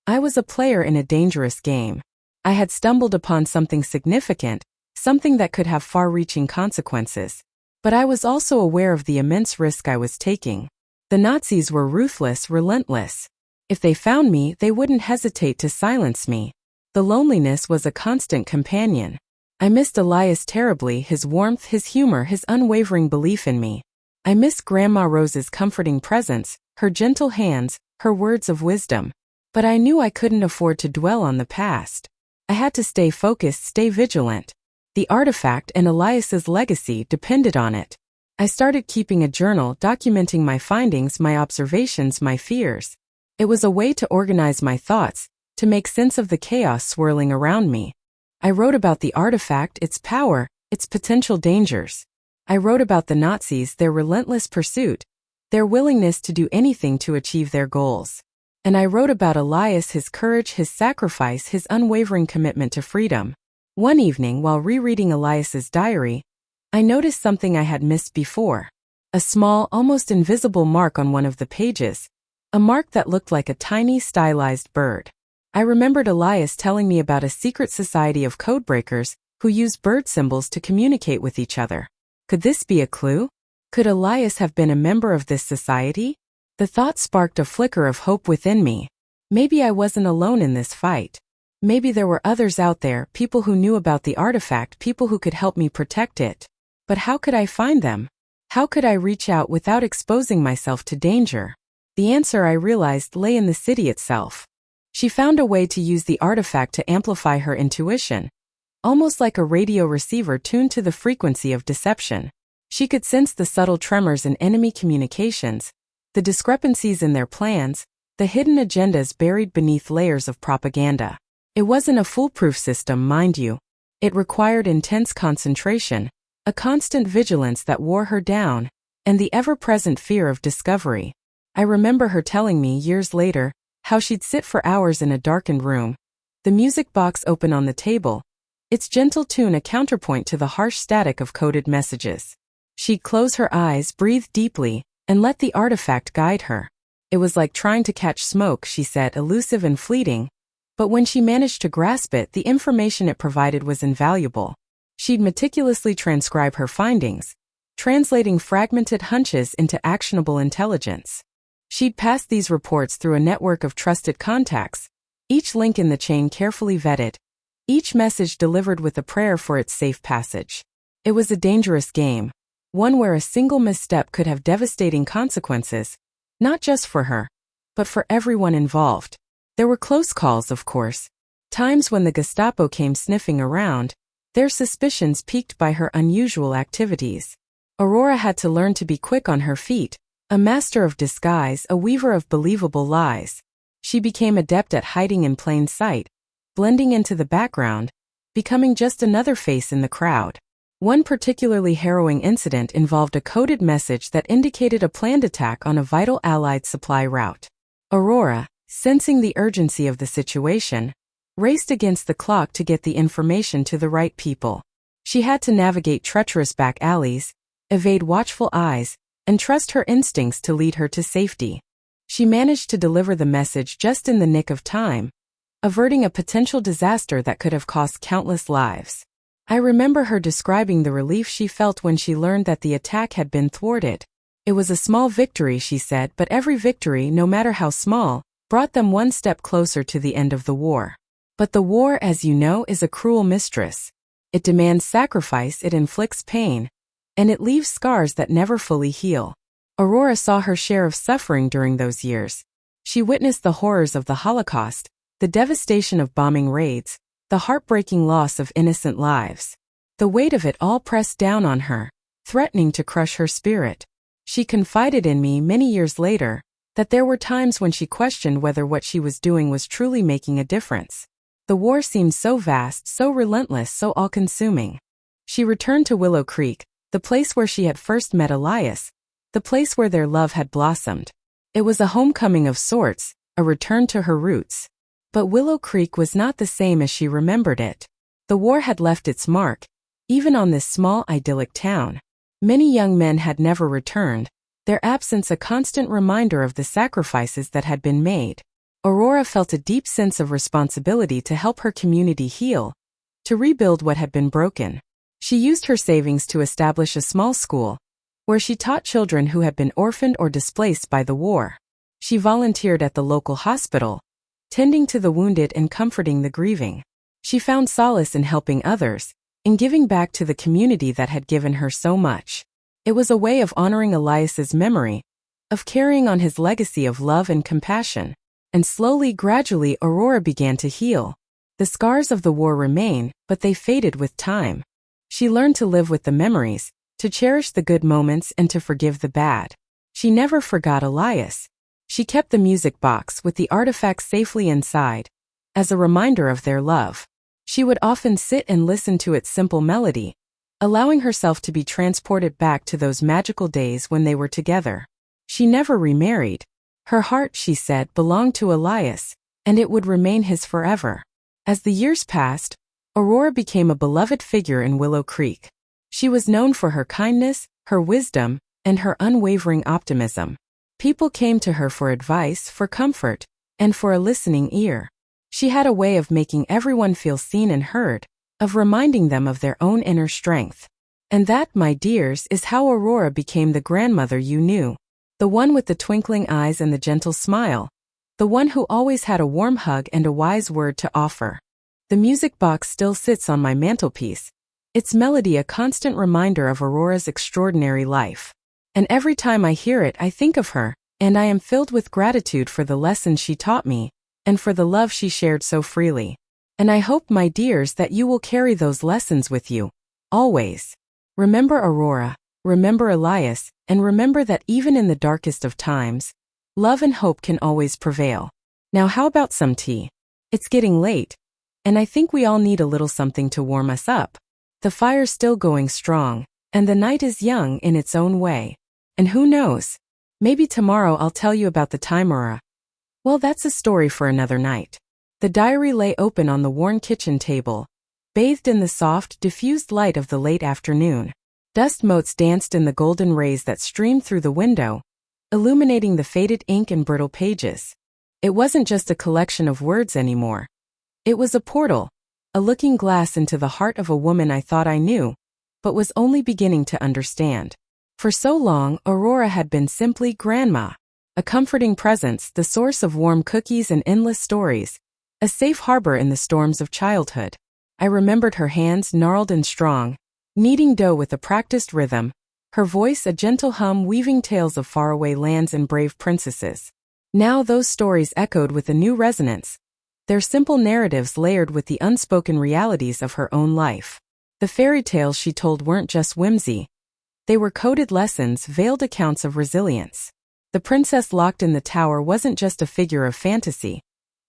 I was a player in a dangerous game. I had stumbled upon something significant, something that could have far-reaching consequences. But I was also aware of the immense risk I was taking. The Nazis were ruthless, relentless. If they found me, they wouldn't hesitate to silence me. The loneliness was a constant companion. I missed Elias terribly, his warmth, his humor, his unwavering belief in me. I missed Grandma Rose's comforting presence, her gentle hands, her words of wisdom. But I knew I couldn't afford to dwell on the past. I had to stay focused, stay vigilant. The artifact and Elias's legacy depended on it. I started keeping a journal documenting my findings, my observations, my fears. It was a way to organize my thoughts, to make sense of the chaos swirling around me. I wrote about the artifact, its power, its potential dangers. I wrote about the Nazis, their relentless pursuit, their willingness to do anything to achieve their goals. And I wrote about Elias, his courage, his sacrifice, his unwavering commitment to freedom. One evening, while rereading Elias's diary, I noticed something I had missed before. A small, almost invisible mark on one of the pages. A mark that looked like a tiny, stylized bird. I remembered Elias telling me about a secret society of codebreakers who use bird symbols to communicate with each other. Could this be a clue? Could Elias have been a member of this society? The thought sparked a flicker of hope within me. Maybe I wasn't alone in this fight. Maybe there were others out there, people who knew about the artifact, people who could help me protect it. But how could I find them? How could I reach out without exposing myself to danger? The answer, I realized, lay in the city itself. She found a way to use the artifact to amplify her intuition, almost like a radio receiver tuned to the frequency of deception. She could sense the subtle tremors in enemy communications, the discrepancies in their plans, the hidden agendas buried beneath layers of propaganda. It wasn't a foolproof system, mind you. It required intense concentration, a constant vigilance that wore her down, and the ever-present fear of discovery. I remember her telling me years later how she'd sit for hours in a darkened room, the music box open on the table, its gentle tune a counterpoint to the harsh static of coded messages. She'd close her eyes, breathe deeply, and let the artifact guide her. It was like trying to catch smoke, she said, elusive and fleeting, but when she managed to grasp it, the information it provided was invaluable. She'd meticulously transcribe her findings, translating fragmented hunches into actionable intelligence. She'd pass these reports through a network of trusted contacts, each link in the chain carefully vetted, each message delivered with a prayer for its safe passage. It was a dangerous game, one where a single misstep could have devastating consequences, not just for her, but for everyone involved. There were close calls, of course, times when the Gestapo came sniffing around, their suspicions piqued by her unusual activities. Aurora had to learn to be quick on her feet, a master of disguise, a weaver of believable lies. She became adept at hiding in plain sight, blending into the background, becoming just another face in the crowd. One particularly harrowing incident involved a coded message that indicated a planned attack on a vital Allied supply route. Aurora, sensing the urgency of the situation, raced against the clock to get the information to the right people. She had to navigate treacherous back alleys, evade watchful eyes, and trust her instincts to lead her to safety. She managed to deliver the message just in the nick of time, averting a potential disaster that could have cost countless lives. I remember her describing the relief she felt when she learned that the attack had been thwarted. It was a small victory, she said, but every victory, no matter how small, brought them one step closer to the end of the war. But the war, as you know, is a cruel mistress. It demands sacrifice, it inflicts pain, and it leaves scars that never fully heal. Aurora saw her share of suffering during those years. She witnessed the horrors of the Holocaust, the devastation of bombing raids, the heartbreaking loss of innocent lives. The weight of it all pressed down on her, threatening to crush her spirit. She confided in me many years later that there were times when she questioned whether what she was doing was truly making a difference. The war seemed so vast, so relentless, so all-consuming. She returned to Willow Creek, the place where she had first met Elias, the place where their love had blossomed. It was a homecoming of sorts, a return to her roots. But Willow Creek was not the same as she remembered it. The war had left its mark, even on this small, idyllic town. Many young men had never returned, their absence a constant reminder of the sacrifices that had been made. Aurora felt a deep sense of responsibility to help her community heal, to rebuild what had been broken. She used her savings to establish a small school, where she taught children who had been orphaned or displaced by the war. She volunteered at the local hospital, tending to the wounded and comforting the grieving. She found solace in helping others, in giving back to the community that had given her so much. It was a way of honoring Elias's memory, of carrying on his legacy of love and compassion. And slowly, gradually, Aurora began to heal. The scars of the war remain, but they faded with time. She learned to live with the memories, to cherish the good moments and to forgive the bad. She never forgot Elias. She kept the music box with the artifacts safely inside, as a reminder of their love. She would often sit and listen to its simple melody, allowing herself to be transported back to those magical days when they were together. She never remarried. Her heart, she said, belonged to Elias, and it would remain his forever. As the years passed, Aurora became a beloved figure in Willow Creek. She was known for her kindness, her wisdom, and her unwavering optimism. People came to her for advice, for comfort, and for a listening ear. She had a way of making everyone feel seen and heard, of reminding them of their own inner strength. And that, my dears, is how Aurora became the grandmother you knew. The one with the twinkling eyes and the gentle smile. The one who always had a warm hug and a wise word to offer. The music box still sits on my mantelpiece, its melody a constant reminder of Aurora's extraordinary life. And every time I hear it, I think of her, and I am filled with gratitude for the lessons she taught me, and for the love she shared so freely. And I hope, my dears, that you will carry those lessons with you, always. Remember Aurora, remember Elias, and remember that even in the darkest of times, love and hope can always prevail. Now how about some tea? It's getting late, and I think we all need a little something to warm us up. The fire's still going strong, and the night is young in its own way. And who knows? Maybe tomorrow I'll tell you about the time Aurora. Well, that's a story for another night. The diary lay open on the worn kitchen table, bathed in the soft, diffused light of the late afternoon. Dust motes danced in the golden rays that streamed through the window, illuminating the faded ink and brittle pages. It wasn't just a collection of words anymore. It was a portal, a looking glass into the heart of a woman I thought I knew, but was only beginning to understand. For so long, Aurora had been simply Grandma, a comforting presence, the source of warm cookies and endless stories, a safe harbor in the storms of childhood. I remembered her hands gnarled and strong, kneading dough with a practiced rhythm, her voice a gentle hum weaving tales of faraway lands and brave princesses. Now those stories echoed with a new resonance, their simple narratives layered with the unspoken realities of her own life. The fairy tales she told weren't just whimsy. They were coded lessons, veiled accounts of resilience. The princess locked in the tower wasn't just a figure of fantasy.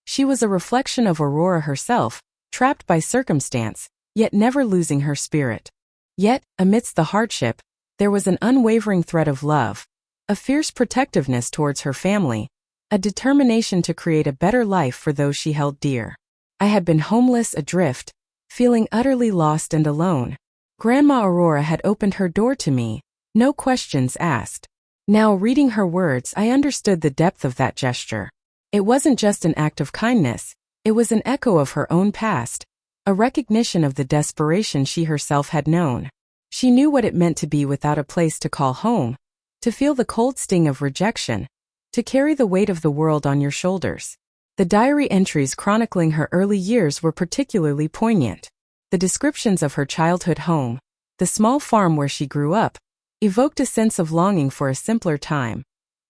She was a reflection of Aurora herself, trapped by circumstance, yet never losing her spirit. Yet, amidst the hardship, there was an unwavering thread of love, a fierce protectiveness towards her family, a determination to create a better life for those she held dear. I had been homeless, adrift, feeling utterly lost and alone. Grandma Aurora had opened her door to me, no questions asked. Now, reading her words, I understood the depth of that gesture. It wasn't just an act of kindness, it was an echo of her own past, a recognition of the desperation she herself had known. She knew what it meant to be without a place to call home, to feel the cold sting of rejection, to carry the weight of the world on your shoulders. The diary entries chronicling her early years were particularly poignant. The descriptions of her childhood home, the small farm where she grew up, evoked a sense of longing for a simpler time,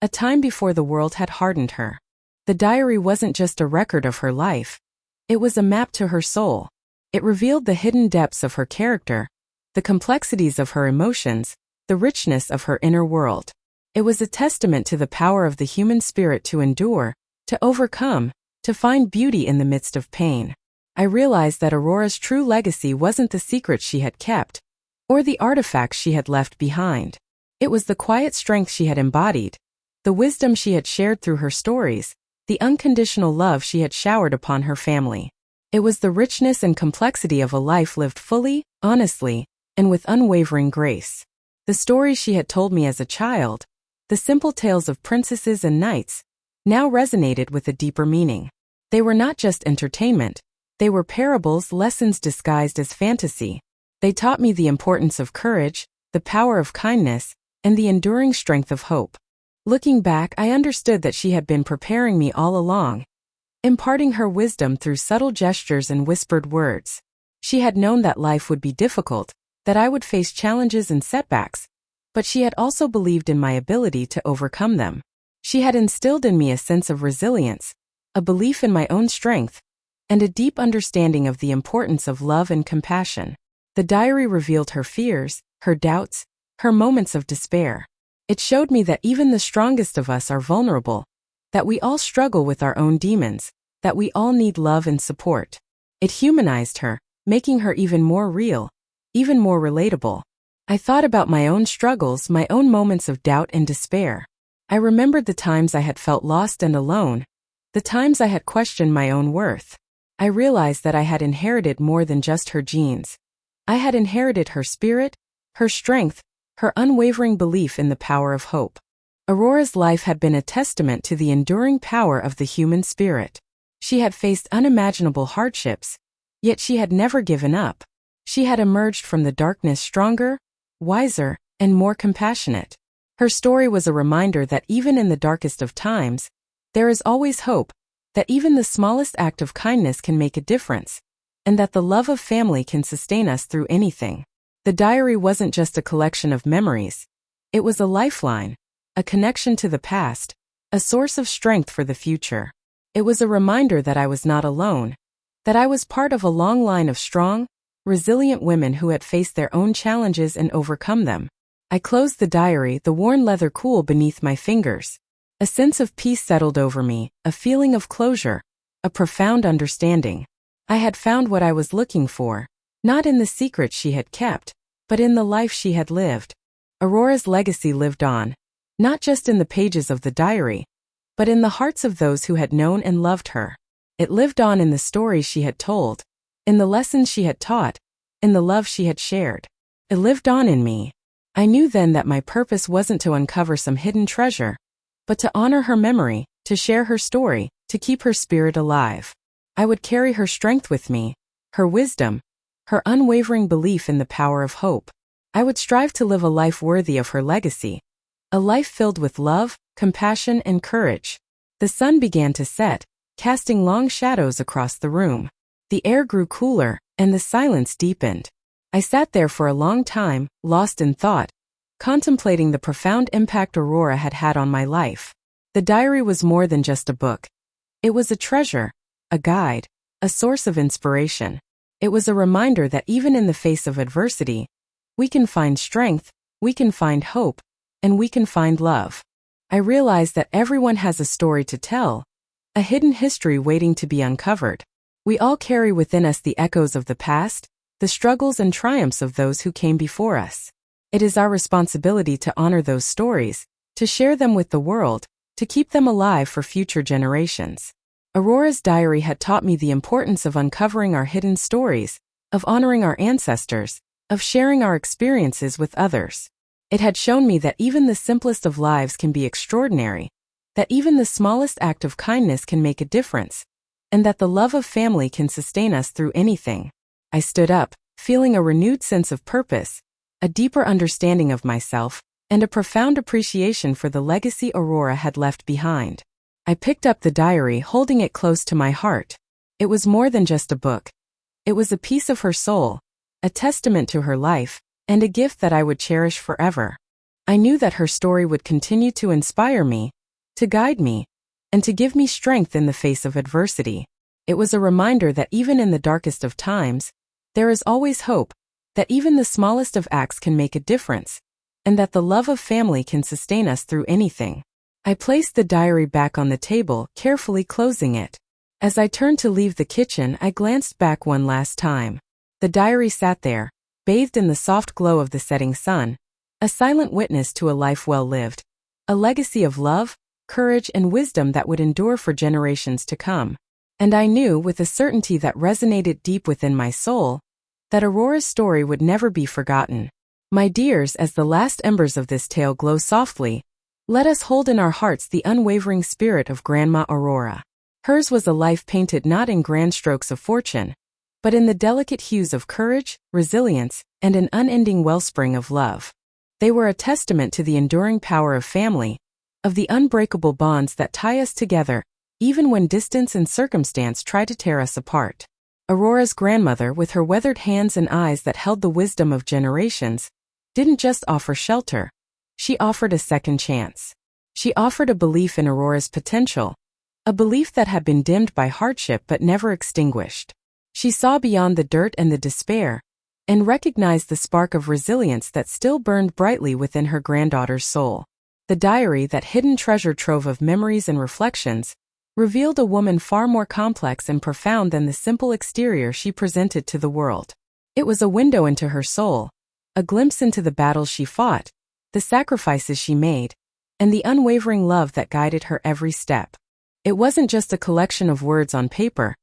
a time before the world had hardened her. The diary wasn't just a record of her life. It was a map to her soul. It revealed the hidden depths of her character, the complexities of her emotions, the richness of her inner world. It was a testament to the power of the human spirit to endure, to overcome, to find beauty in the midst of pain. I realized that Aurora's true legacy wasn't the secrets she had kept, or the artifacts she had left behind. It was the quiet strength she had embodied, the wisdom she had shared through her stories, the unconditional love she had showered upon her family. It was the richness and complexity of a life lived fully, honestly, and with unwavering grace. The stories she had told me as a child, the simple tales of princesses and knights, now resonated with a deeper meaning. They were not just entertainment. They were parables, lessons disguised as fantasy. They taught me the importance of courage, the power of kindness, and the enduring strength of hope. Looking back, I understood that she had been preparing me all along, imparting her wisdom through subtle gestures and whispered words. She had known that life would be difficult, that I would face challenges and setbacks, but she had also believed in my ability to overcome them. She had instilled in me a sense of resilience, a belief in my own strength, and a deep understanding of the importance of love and compassion. The diary revealed her fears, her doubts, her moments of despair. It showed me that even the strongest of us are vulnerable, that we all struggle with our own demons, that we all need love and support. It humanized her, making her even more real, even more relatable. I thought about my own struggles, my own moments of doubt and despair. I remembered the times I had felt lost and alone, the times I had questioned my own worth. I realized that I had inherited more than just her genes. I had inherited her spirit, her strength, her unwavering belief in the power of hope. Aurora's life had been a testament to the enduring power of the human spirit. She had faced unimaginable hardships, yet she had never given up. She had emerged from the darkness stronger, wiser, and more compassionate. Her story was a reminder that even in the darkest of times, there is always hope, that even the smallest act of kindness can make a difference, and that the love of family can sustain us through anything. The diary wasn't just a collection of memories. It was a lifeline, a connection to the past, a source of strength for the future. It was a reminder that I was not alone, that I was part of a long line of strong, resilient women who had faced their own challenges and overcome them. I closed the diary, the worn leather cool beneath my fingers. A sense of peace settled over me, a feeling of closure, a profound understanding. I had found what I was looking for, not in the secrets she had kept, but in the life she had lived. Aurora's legacy lived on, not just in the pages of the diary, but in the hearts of those who had known and loved her. It lived on in the stories she had told, in the lessons she had taught, in the love she had shared. It lived on in me. I knew then that my purpose wasn't to uncover some hidden treasure, but to honor her memory, to share her story, to keep her spirit alive. I would carry her strength with me, her wisdom, her unwavering belief in the power of hope. I would strive to live a life worthy of her legacy, a life filled with love, compassion, and courage. The sun began to set, casting long shadows across the room. The air grew cooler, and the silence deepened. I sat there for a long time, lost in thought, contemplating the profound impact Aurora had had on my life. The diary was more than just a book. It was a treasure, a guide, a source of inspiration. It was a reminder that even in the face of adversity, we can find strength, we can find hope, and we can find love. I realized that everyone has a story to tell, a hidden history waiting to be uncovered. We all carry within us the echoes of the past, the struggles and triumphs of those who came before us. It is our responsibility to honor those stories, to share them with the world, to keep them alive for future generations. Aurora's diary had taught me the importance of uncovering our hidden stories, of honoring our ancestors, of sharing our experiences with others. It had shown me that even the simplest of lives can be extraordinary, that even the smallest act of kindness can make a difference, and that the love of family can sustain us through anything. I stood up, feeling a renewed sense of purpose, a deeper understanding of myself, and a profound appreciation for the legacy Aurora had left behind. I picked up the diary, holding it close to my heart. It was more than just a book. It was a piece of her soul, a testament to her life, and a gift that I would cherish forever. I knew that her story would continue to inspire me, to guide me, and to give me strength in the face of adversity. It was a reminder that even in the darkest of times, there is always hope, that even the smallest of acts can make a difference, and that the love of family can sustain us through anything. I placed the diary back on the table, carefully closing it. As I turned to leave the kitchen, I glanced back one last time. The diary sat there, bathed in the soft glow of the setting sun, a silent witness to a life well lived, a legacy of love, courage, and wisdom that would endure for generations to come. And I knew, with a certainty that resonated deep within my soul, that Aurora's story would never be forgotten. My dears, as the last embers of this tale glow softly, let us hold in our hearts the unwavering spirit of Grandma Aurora. Hers was a life painted not in grand strokes of fortune, but in the delicate hues of courage, resilience, and an unending wellspring of love. They were a testament to the enduring power of family, of the unbreakable bonds that tie us together, even when distance and circumstance try to tear us apart. Aurora's grandmother, with her weathered hands and eyes that held the wisdom of generations, didn't just offer shelter. She offered a second chance. She offered a belief in Aurora's potential, a belief that had been dimmed by hardship but never extinguished. She saw beyond the dirt and the despair, and recognized the spark of resilience that still burned brightly within her granddaughter's soul. The diary, that hidden treasure trove of memories and reflections, revealed a woman far more complex and profound than the simple exterior she presented to the world. It was a window into her soul, a glimpse into the battles she fought, the sacrifices she made, and the unwavering love that guided her every step. It wasn't just a collection of words on paper.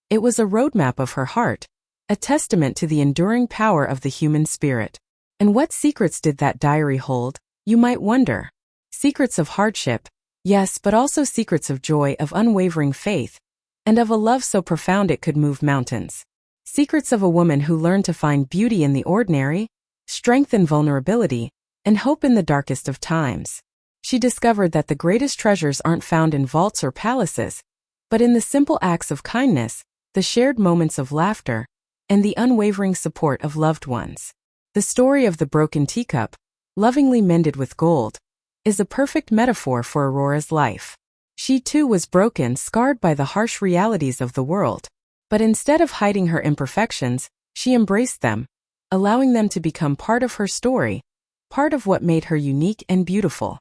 It was a roadmap of her heart, a testament to the enduring power of the human spirit. And what secrets did that diary hold, you might wonder? Secrets of hardship, yes, but also secrets of joy, of unwavering faith, and of a love so profound it could move mountains. Secrets of a woman who learned to find beauty in the ordinary, strength in vulnerability, and hope in the darkest of times. She discovered that the greatest treasures aren't found in vaults or palaces, but in the simple acts of kindness, the shared moments of laughter, and the unwavering support of loved ones. The story of the broken teacup, lovingly mended with gold, is a perfect metaphor for Aurora's life. She too was broken, scarred by the harsh realities of the world. But instead of hiding her imperfections, she embraced them, allowing them to become part of her story, part of what made her unique and beautiful.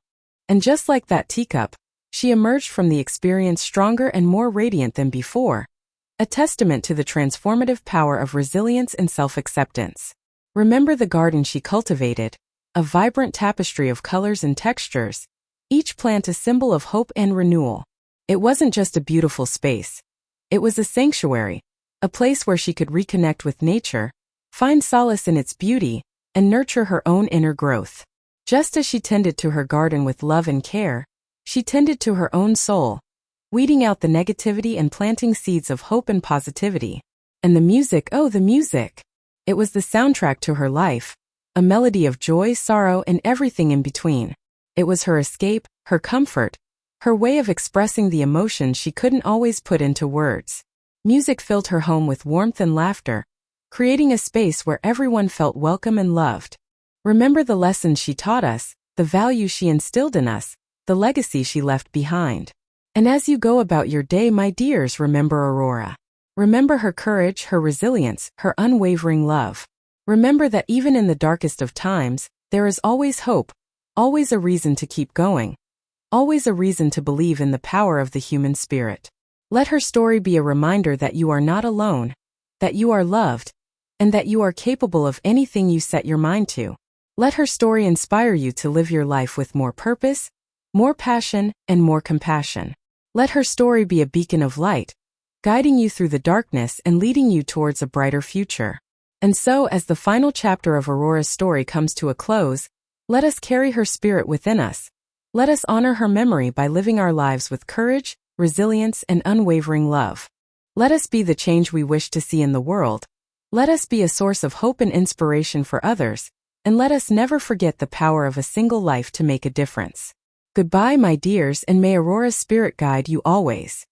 And just like that teacup, she emerged from the experience stronger and more radiant than before, a testament to the transformative power of resilience and self-acceptance. Remember the garden she cultivated, a vibrant tapestry of colors and textures, each plant a symbol of hope and renewal. It wasn't just a beautiful space. It was a sanctuary, a place where she could reconnect with nature, find solace in its beauty, and nurture her own inner growth. Just as she tended to her garden with love and care, she tended to her own soul, weeding out the negativity and planting seeds of hope and positivity. And the music, oh, the music! It was the soundtrack to her life, a melody of joy, sorrow, and everything in between. It was her escape, her comfort, her way of expressing the emotions she couldn't always put into words. Music filled her home with warmth and laughter, creating a space where everyone felt welcome and loved. Remember the lessons she taught us, the values she instilled in us, the legacy she left behind. And as you go about your day, my dears, remember Aurora. Remember her courage, her resilience, her unwavering love. Remember that even in the darkest of times, there is always hope, always a reason to keep going, always a reason to believe in the power of the human spirit. Let her story be a reminder that you are not alone, that you are loved, and that you are capable of anything you set your mind to. Let her story inspire you to live your life with more purpose, more passion, and more compassion. Let her story be a beacon of light, guiding you through the darkness and leading you towards a brighter future. And so, as the final chapter of Aurora's story comes to a close, let us carry her spirit within us. Let us honor her memory by living our lives with courage, resilience, and unwavering love. Let us be the change we wish to see in the world. Let us be a source of hope and inspiration for others, and let us never forget the power of a single life to make a difference. Goodbye, my dears, and may Aurora's spirit guide you always.